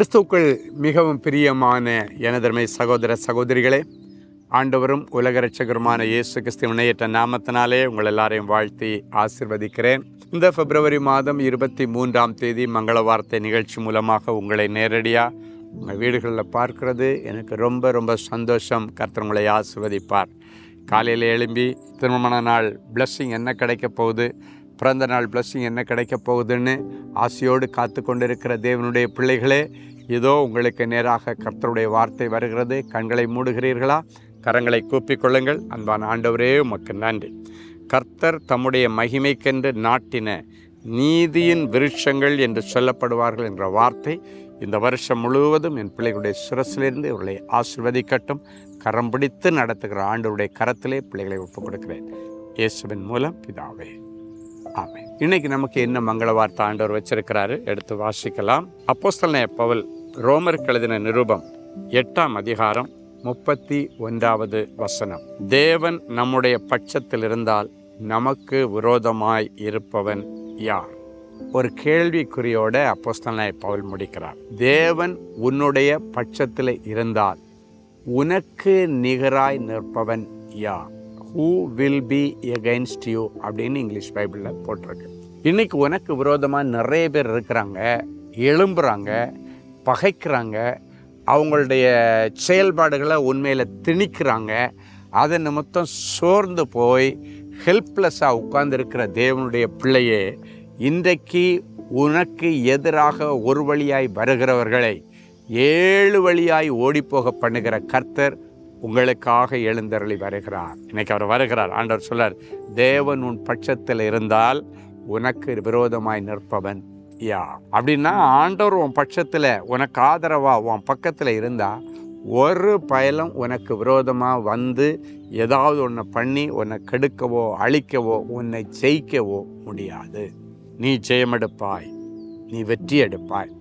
கிறிஸ்துவுக்குள் மிகவும் பிரியமான எனதருமை சகோதர சகோதரிகளே, ஆண்டவரும் உலக இரட்சகருமான இயேசு கிறிஸ்துவின் இணையற்ற நாமத்தினாலே உங்கள் எல்லாரையும் வாழ்த்தி ஆசீர்வதிக்கிறேன். இந்த பிப்ரவரி மாதம் 23ஆம் தேதி மங்கள வார்த்தை நிகழ்ச்சி மூலமாக உங்களை நேரடியாக உங்கள் வீடுகளில் பார்க்கிறது எனக்கு ரொம்ப ரொம்ப சந்தோஷம். கர்த்தர் உங்களை ஆசீர்வதிப்பார். காலையில் எழும்பி திருமண நாள் பிளஸ்ஸிங் என்ன கிடைக்க போகுது, பிறந்த நாள் பிளஸ்ஸிங் என்ன கிடைக்க போகுதுன்னு ஆசையோடு காத்து கொண்டிருக்கிற தேவனுடைய பிள்ளைகளே, இதோ உங்களுக்கு நேராக கர்த்தருடைய வார்த்தை வருகிறது. கண்களை மூடுகிறீர்களா? கரங்களை கூப்பிக்கொள்ளுங்கள். அன்பான ஆண்டவரே, உமக்கு நன்றி. கர்த்தர் தம்முடைய மகிமைக்கென்று நாட்டின நீதியின் விருட்சங்கள் என்று சொல்லப்படுவார்கள் என்ற வார்த்தை இந்த வருஷம் முழுவதும் என் பிள்ளைகளுடைய சிரசிலிருந்து இவர்களை ஆசீர்வதிக்கட்டும். கரம் பிடித்து நடத்துகிற ஆண்டவருடைய கரத்திலே பிள்ளைகளை ஒப்புக் கொடுக்கிறேன், இயேசுவின் மூலம் பிதாவே, ஆமென். இன்னைக்கு நமக்கு என்ன மங்கள வார்த்தை ஆண்டவர் வச்சிருக்கிறாரு, எடுத்து வாசிக்கலாம். அப்போஸ்தலனாகிய பவுல் ரோமருக்கு எழுதின நிருபம் 8ஆம் அதிகாரம் 31வது வசனம். தேவன் நம்முடைய பட்சத்தில் இருந்தால் நமக்கு விரோதமாய் இருப்பவன் யார்? ஒரு கேள்விக்குறியோட அப்போஸ்தலனாகிய பவுல் முடிக்கிறார். தேவன் உன்னுடைய பட்சத்தில் இருந்தால் உனக்கு நிகராய் நிற்பவன் யார்? Who will be against you அப்படின்னு இங்கிலீஷ் பைபிளில் போட்டிருக்கு. இன்னைக்கு உனக்கு விரோதமாக நிறைய பேர் இருக்கிறாங்க, எழும்புறாங்க, பகைக்கிறாங்க, அவங்களுடைய செயல்பாடுகளை உண்மையில் திணிக்கிறாங்க. அதை நிமித்தம் சோர்ந்து போய் ஹெல்ப்லெஸ்ஸாக உட்கார்ந்துருக்கிற தேவனுடைய பிள்ளையே, இன்றைக்கு உனக்கு எதிராக ஒரு வழியாய் வருகிறவர்களை 7 வழியாய் ஓடிப்போக பண்ணுகிற கர்த்தர் உங்களுக்காக எழுந்தருளி வருகிறார். இன்னைக்கு அவர் வருகிறார். ஆண்டவர் சொல்லார், தேவன் உன் பட்சத்தில் இருந்தால் உனக்கு விரோதமாய் நிற்பவன் யார்? அப்படின்னா ஆண்டவர் உன் பட்சத்தில் உனக்கு ஆதரவாக உன் பக்கத்தில் இருந்தால் ஒரு பயலும் உனக்கு விரோதமாக வந்து ஏதாவது ஒன்று பண்ணி உன்னை கெடுக்கவோ அழிக்கவோ உன்னை ஜெயிக்கவோ முடியாது. நீ ஜெயமெடுப்பாய், நீ வெற்றி எடுப்பாய்.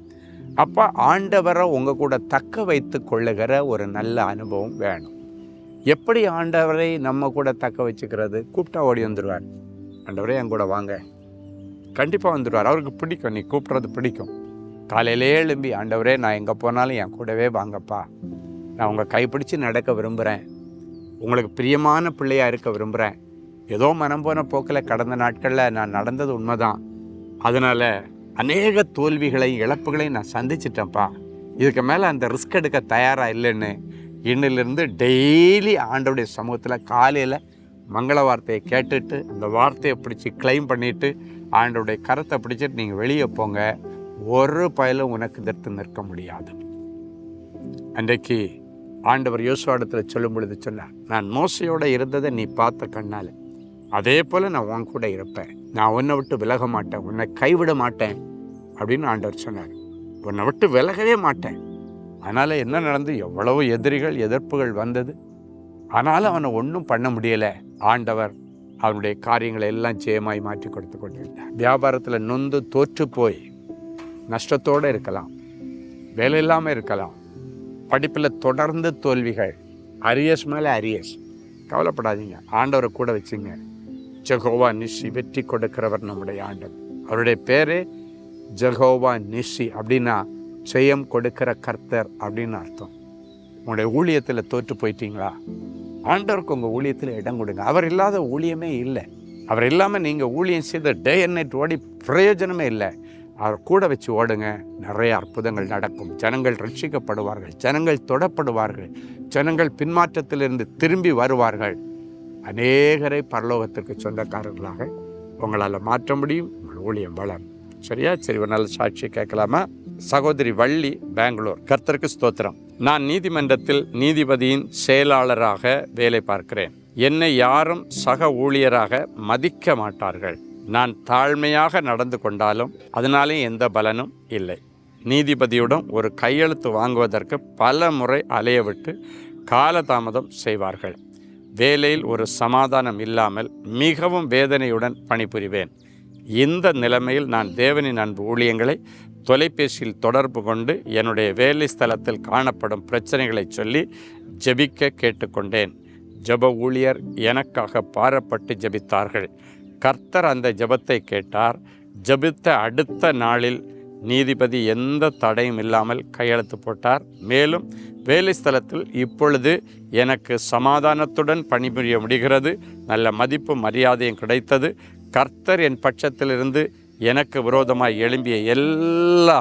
அப்போ ஆண்டவரை உங்கள் கூட தக்க வைத்து கொள்ளுகிற ஒரு நல்ல அனுபவம் வேணும். எப்படி ஆண்டவரை நம்ம கூட தக்க வச்சுக்கிறது? கூப்பிட்டா ஓடி வந்துடுவார். ஆண்டவரே என் கூட வாங்க, கண்டிப்பாக வந்துடுவார். அவருக்கு பிடிக்கும், நீ கூப்பிட்றது பிடிக்கும். காலையிலே எழும்பி, ஆண்டவரே நான் எங்கே போனாலும் என் கூடவே வாங்கப்பா, நான் உங்கள் கைப்பிடிச்சு நடக்க விரும்புகிறேன், உங்களுக்கு பிரியமான பிள்ளையாக இருக்க விரும்புகிறேன். ஏதோ மனம் போன போக்கில் கடந்த நாட்களில் நான் நடந்தது உண்மைதான், அதனால் அநேக தோல்விகளையும் இழப்புகளையும் நான் சந்திச்சிட்டேன்ப்பா, இதுக்கு மேலே அந்த ரிஸ்க் எடுக்க தயாராக இல்லைன்னு இன்னிலிருந்து டெய்லி ஆண்டவருடைய சமூகத்தில் காலையில் மங்கள வார்த்தையை கேட்டுட்டு அந்த வார்த்தையை பிடிச்சி கிளைம் பண்ணிவிட்டு ஆண்டவருடைய கரத்தை பிடிச்சிட்டு நீங்கள் வெளியே போங்க. ஒரு பயலும் உனக்கு எதிர்த்து நிற்க முடியாது. அன்றைக்கு ஆண்டவர் யோசுவாவிடத்தில் சொல்லும் பொழுது சொன்னார், நான் மோசையோடு இருந்ததை நீ பார்த்த கண்ணால், அதே போல் நான் உன் கூட இருப்பேன், நான் உன்னை விட்டு விலக மாட்டேன், உன்னை கைவிட மாட்டேன் அப்படின்னு ஆண்டவர் சொன்னார். உன்னை விட்டு விலகவே மாட்டேன். அதனால் என்ன நடந்து, எவ்வளவு எதிர்ப்புகள் வந்தது, ஆனாலும் அவனை ஒன்றும் பண்ண முடியலை. ஆண்டவர் அவனுடைய காரியங்களை எல்லாம் ஜெயமாய் மாற்றி கொடுத்து கொண்டிருந்தார். வியாபாரத்தில் நொந்து தோற்று போய் நஷ்டத்தோடு இருக்கலாம், வேலை இல்லாமல் இருக்கலாம், படிப்பில் தொடர்ந்து தோல்விகள், அரியஸ் மேலே அரியஸ். கவலைப்படாதீங்க, ஆண்டவரை கூட வச்சுங்க. ஜெகோவா நிஷி, வெற்றி கொடுக்கிறவர் நம்முடைய ஆண்டவர். அவருடைய பேரே ஜெகோவா நிஷி, அப்படின்னா ஜெயம் கொடுக்கிற கர்த்தர் அப்படின்னு அர்த்தம். உங்களுடைய ஊழியத்தில் தோற்று போயிட்டீங்களா? ஆண்டவருக்கு உங்கள் ஊழியத்தில் இடம் கொடுங்க. அவர் இல்லாத ஊழியமே இல்லை. அவர் இல்லாமல் நீங்கள் ஊழியம் செய்த டே அண்ட் நைட் ஓடி பிரயோஜனமே இல்லை. அவர் கூட வச்சு ஓடுங்க, நிறைய அற்புதங்கள் நடக்கும். ஜனங்கள் ரட்சிக்கப்படுவார்கள், ஜனங்கள் தொடப்படுவார்கள், ஜனங்கள் பின்மாற்றத்திலிருந்து திரும்பி வருவார்கள். அநேகரை பரலோகத்திற்கு சொந்தக்காரர்களாக உங்களால் மாற்ற முடியும். உங்கள் ஊழியம் வளரும். சரியா? சரி, ஒரு நல்ல சாட்சி கேட்கலாமா? சகோதரி வள்ளி, பெங்களூர். கர்த்தருக்கு ஸ்தோத்திரம். நான் நீதிமன்றத்தில் நீதிபதியின் செயலாளராக வேலை பார்க்கிறேன். என்னை யாரும் சக ஊழியராக மதிக்க மாட்டார்கள். நான் தாழ்மையாக நடந்து கொண்டாலும் அதனாலே எந்த பலனும் இல்லை. நீதிபதியுடன் ஒரு கையெழுத்து வாங்குவதற்கு பல முறை அலைய விட்டு காலதாமதம் செய்வார்கள். வேலையில் ஒரு சமாதானம் இல்லாமல் மிகவும் வேதனையுடன் பணிபுரிவேன். இந்த நிலைமையில் நான் தேவனின் அன்பு ஊழியங்களை தொலைபேசியில் தொடர்பு கொண்டு என்னுடைய வேலை ஸ்தலத்தில் காணப்படும் பிரச்சனைகளை சொல்லி ஜெபிக்க கேட்டுக்கொண்டேன். ஜெப ஊழியர் எனக்காக பாரப்பட்டு ஜெபித்தார்கள். கர்த்தர் அந்த ஜெபத்தை கேட்டார். ஜெபித்த அடுத்த நாளில் நீதிபதி எந்த தடையும் இல்லாமல் கையெழுத்து போட்டார். மேலும் வேலை ஸ்தலத்தில் இப்பொழுது எனக்கு சமாதானத்துடன் பணிபுரிய முடிகிறது, நல்ல மதிப்பு மரியாதையும் கிடைத்தது. கர்த்தர் என் பட்சத்திலிருந்து எனக்கு விரோதமாய் எழும்பிய எல்லா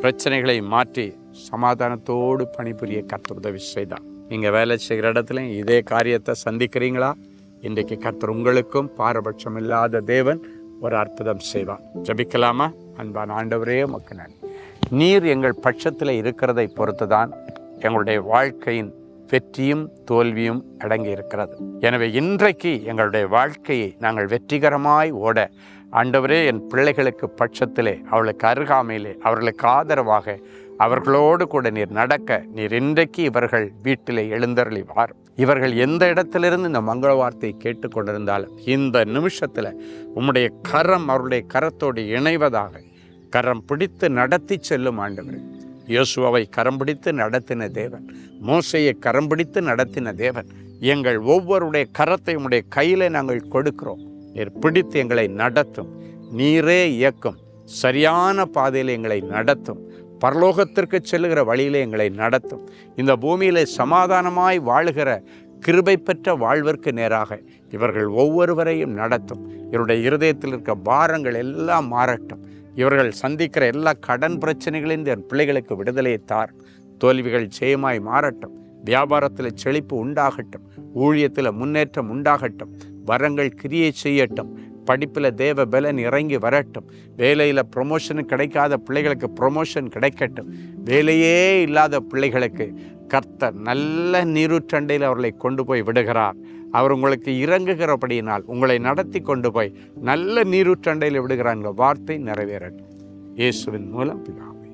பிரச்சனைகளையும் மாற்றி சமாதானத்தோடு பணிபுரிய கர்த்தர் உதவி செய்தார். நீங்கள் வேலை செய்கிற இடத்துல இதே காரியத்தை சந்திக்கிறீங்களா? இன்றைக்கு கர்த்தர் உங்களுக்கும் பாரபட்சம் இல்லாத தேவன் ஒரு அற்புதம் செய்வார். ஜெபிக்கலாமா? அன்பான ஆண்டவரே, உமக்கு நன்றி. நீர் எங்கள் பட்சத்தில் இருக்கிறதை பொறுத்துதான் எங்களுடைய வாழ்க்கையின் வெற்றியும் தோல்வியும் அடங்கி இருக்கிறது. எனவே இன்றைக்கு எங்களுடைய வாழ்க்கையை நாங்கள் வெற்றிகரமாய் ஓட ஆண்டவரே, என் பிள்ளைகளுக்கு பட்சத்திலே, அவளுக்கு அருகாமையிலே, அவர்களுக்கு ஆதரவாக அவர்களோடு கூட நீர் நடக்க நீர் இன்றைக்கு இவர்கள் வீட்டிலே எழுந்தருளி வார். இவர்கள் எந்த இடத்திலிருந்து இந்த மங்கள வார்த்தையை கேட்டுக்கொண்டிருந்தாலும் இந்த நிமிஷத்தில் உம்முடைய கரம் அவருடைய கரத்தோடு இணைவதாக. கரம் பிடித்து நடத்தி செல்லும் ஆண்டவரே. யோசுவாவை கரம் பிடித்து நடத்தின தேவன், மோசையை கரம் பிடித்து நடத்தின தேவன், எங்கள் ஒவ்வொருடைய கரத்தை உம்முடைய கையில் நாங்கள் கொடுக்கிறோம். நீர் பிடித்து எங்களை நடத்தும். நீரே இயக்கும். சரியான பாதையில் எங்களை நடத்தும். பரலோகத்திற்கு செல்லுகிற வழியிலே எங்களை நடத்தும். இந்த பூமியிலே சமாதானமாய் வாழுகிற கிருபை பெற்ற வாழ்விற்கு நேராக இவர்கள் ஒவ்வொருவரையும் நடத்தும். இவருடைய இருதயத்தில் இருக்க பாரங்கள் எல்லாம் மாறட்டும். இவர்கள் சந்திக்கிற எல்லா கடன் பிரச்சனைகளின் என் பிள்ளைகளுக்கு விடுதலையை தார். தோல்விகள் ஜெயமாய் மாறட்டும். வியாபாரத்தில் செழிப்பு உண்டாகட்டும். ஊழியத்தில் முன்னேற்றம் உண்டாகட்டும். வரங்கள் கிரியை செய்யட்டும். படிப்பில் தேவ பலன் இறங்கி வரட்டும். வேலையில் ப்ரொமோஷன் கிடைக்காத பிள்ளைகளுக்கு ப்ரொமோஷன் கிடைக்கட்டும். வேலையே இல்லாத பிள்ளைகளுக்கு கர்த்தர் நல்ல நீரூற்றண்டையில் அவர்களை கொண்டு போய் விடுகிறார். அவர் உங்களுக்கு இறங்குகிறபடியினால் உங்களை நடத்தி கொண்டு போய் நல்ல நீரூற்றண்டையில் விடுகிறாங்க. வார்த்தை நிறைவேறட்டும். இயேசுவின் மூலம் பிதாவே,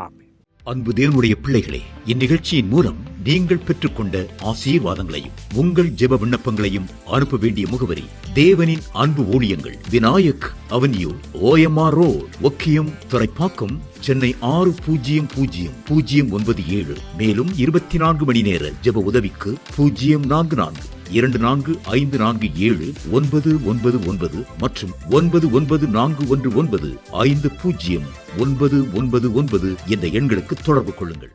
ஆமென். அன்பு தேவனுடைய பிள்ளைகளே, இந்நிகழ்ச்சியின் மூலம் நீங்கள் பெற்றுக்கொண்ட ஆசீர்வாதங்களையும் உங்கள் ஜெப விண்ணப்பங்களையும் அனுப்ப வேண்டிய முகவரி: தேவனின் அன்பு ஊழியங்கள், Vinayak avenue, OMR road, Okkiyam, Thoraipakkam, Chennai 600097. மேலும் 24 மணி நேர ஜெப உதவிக்கு 044-24547-999 மற்றும் 9941150999 என்ற எண்களுக்கு தொடர்பு கொள்ளுங்கள்.